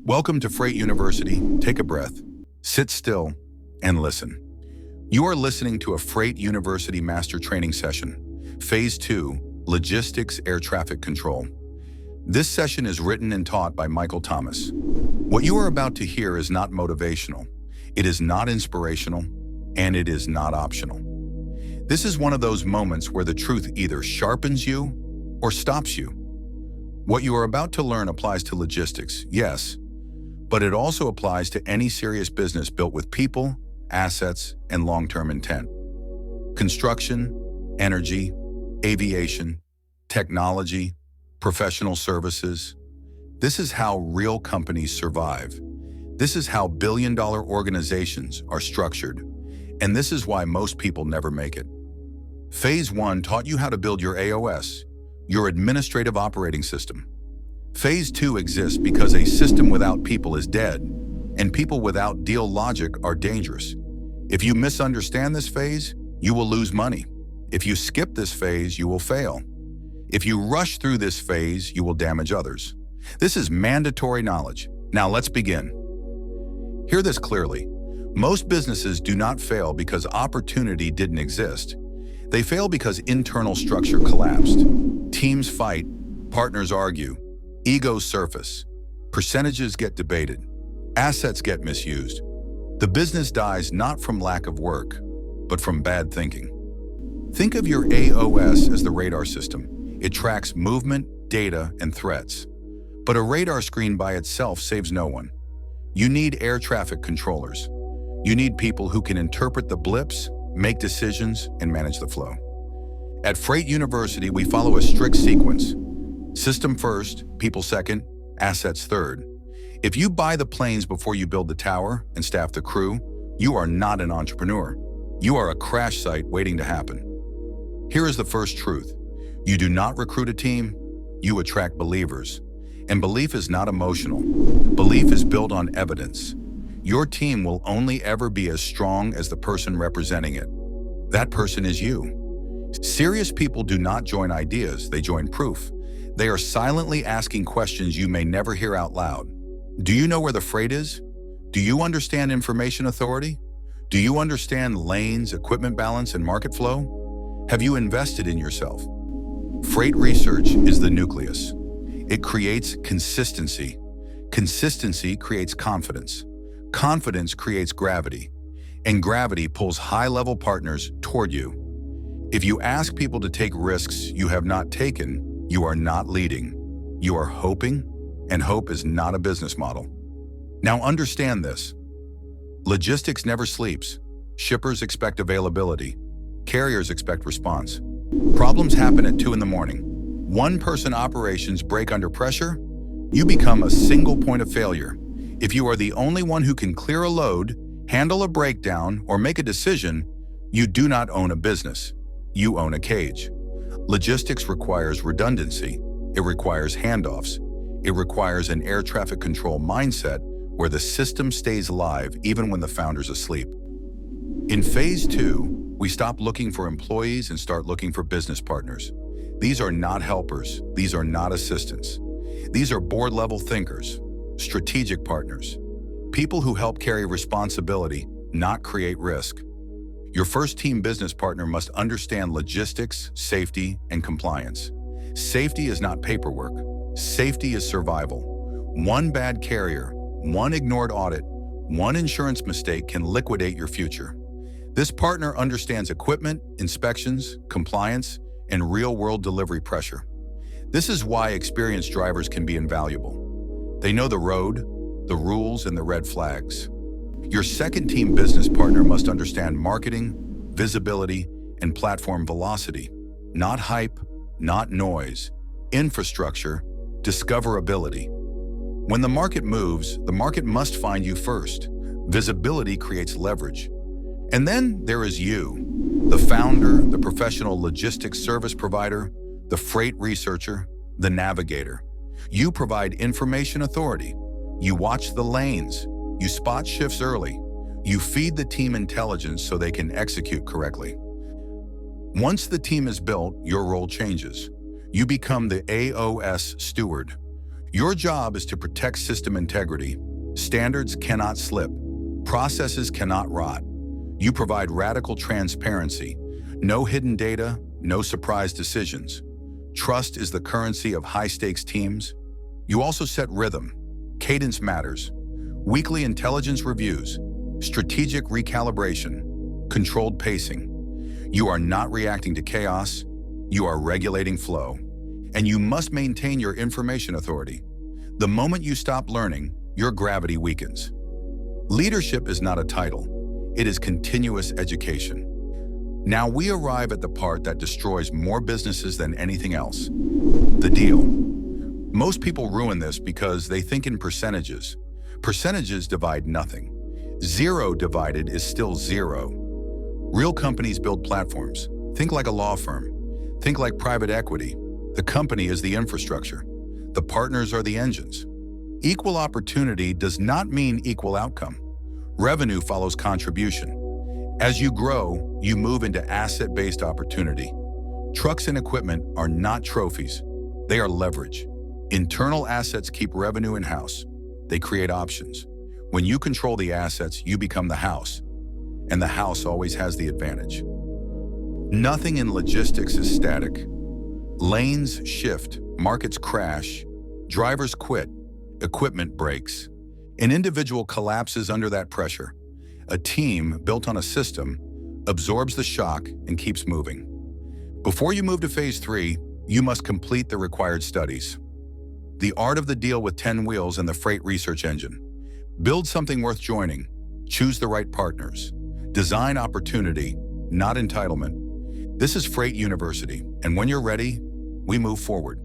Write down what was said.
Welcome to Freight University. Take a breath, sit still, and listen. You are listening to a Freight University Master Training Session, Phase 2, Logistics Air Traffic Control. This session is written and taught by Michael Thomas. What you are about to hear is not motivational, it is not inspirational, and it is not optional. This is one of those moments where the truth either sharpens you or stops you. What you are about to learn applies to logistics, yes, but it also applies to any serious business built with people, assets, and long-term intent. Construction, energy, aviation, technology, professional services. This is how real companies survive. This is how billion-dollar organizations are structured. And this is why most people never make it. Phase 1 taught you how to build your AOS, your administrative operating system. Phase 2 exists because a system without people is dead, and people without deal logic are dangerous. If you misunderstand this phase, you will lose money. If you skip this phase, you will fail. If you rush through this phase, you will damage others. This is mandatory knowledge. Now let's begin. Hear this clearly. Most businesses do not fail because opportunity didn't exist. They fail because internal structure collapsed. Teams fight, partners argue, egos surface, percentages get debated, assets get misused. The business dies not from lack of work, but from bad thinking. Think of your AOS as the radar system. It tracks movement, data, and threats. But a radar screen by itself saves no one. You need air traffic controllers. You need people who can interpret the blips, make decisions, and manage the flow. At Freight University, we follow a strict sequence. System first, people second, assets third. If you buy the planes before you build the tower and staff the crew, you are not an entrepreneur. You are a crash site waiting to happen. Here is the first truth. You do not recruit a team, you attract believers. And belief is not emotional. Belief is built on evidence. Your team will only ever be as strong as the person representing it. That person is you. Serious people do not join ideas, they join proof. They are silently asking questions you may never hear out loud. Do you know where the freight is? Do you understand information authority? Do you understand lanes, equipment balance, and market flow? Have you invested in yourself? Freight research is the nucleus. It creates consistency. Consistency creates confidence. Confidence creates gravity. And gravity pulls high-level partners toward you. If you ask people to take risks you have not taken, you are not leading. You are hoping, and hope is not a business model. Now understand this. Logistics never sleeps. Shippers expect availability. Carriers expect response. Problems happen at 2 in the morning. One-person operations break under pressure. You become a single point of failure. If you are the only one who can clear a load, handle a breakdown, or make a decision, you do not own a business. You own a cage. Logistics requires redundancy. It requires handoffs. It requires an air traffic control mindset where the system stays live even when the founder's asleep. In Phase 2, we stop looking for employees and start looking for business partners. These are not helpers. These are not assistants. These are board-level thinkers, strategic partners, people who help carry responsibility, not create risk. Your first team business partner must understand logistics, safety, and compliance. Safety is not paperwork. Safety is survival. One bad carrier, one ignored audit, one insurance mistake can liquidate your future. This partner understands equipment, inspections, compliance, and real-world delivery pressure. This is why experienced drivers can be invaluable. They know the road, the rules, and the red flags. Your second team business partner must understand marketing, visibility, and platform velocity. Not hype, not noise, infrastructure, discoverability. When the market moves, the market must find you first. Visibility creates leverage. And then there is you, the founder, the professional logistics service provider, the freight researcher, the navigator. You provide information authority. You watch the lanes. You spot shifts early. You feed the team intelligence so they can execute correctly. Once the team is built, your role changes. You become the AOS steward. Your job is to protect system integrity. Standards cannot slip. Processes cannot rot. You provide radical transparency. No hidden data, no surprise decisions. Trust is the currency of high-stakes teams. You also set rhythm. Cadence matters. Weekly intelligence reviews, strategic recalibration, controlled pacing. You are not reacting to chaos. You are regulating flow. And you must maintain your information authority. The moment you stop learning, your gravity weakens. Leadership is not a title. It is continuous education. Now we arrive at the part that destroys more businesses than anything else. The deal. Most people ruin this because they think in percentages. Percentages divide nothing. 0 divided is still 0. Real companies build platforms. Think like a law firm. Think like private equity. The company is the infrastructure. The partners are the engines. Equal opportunity does not mean equal outcome. Revenue follows contribution. As you grow, you move into asset-based opportunity. Trucks and equipment are not trophies. They are leverage. Internal assets keep revenue in-house. They create options. When you control the assets, you become the house. And the house always has the advantage. Nothing in logistics is static. Lanes shift, markets crash, drivers quit, equipment breaks. An individual collapses under that pressure. A team built on a system absorbs the shock and keeps moving. Before you move to phase 3, you must complete the required studies. The art of the deal with 10 wheels and the freight research engine. Build something worth joining. Choose the right partners. Design opportunity, not entitlement. This is Freight University, and when you're ready, we move forward.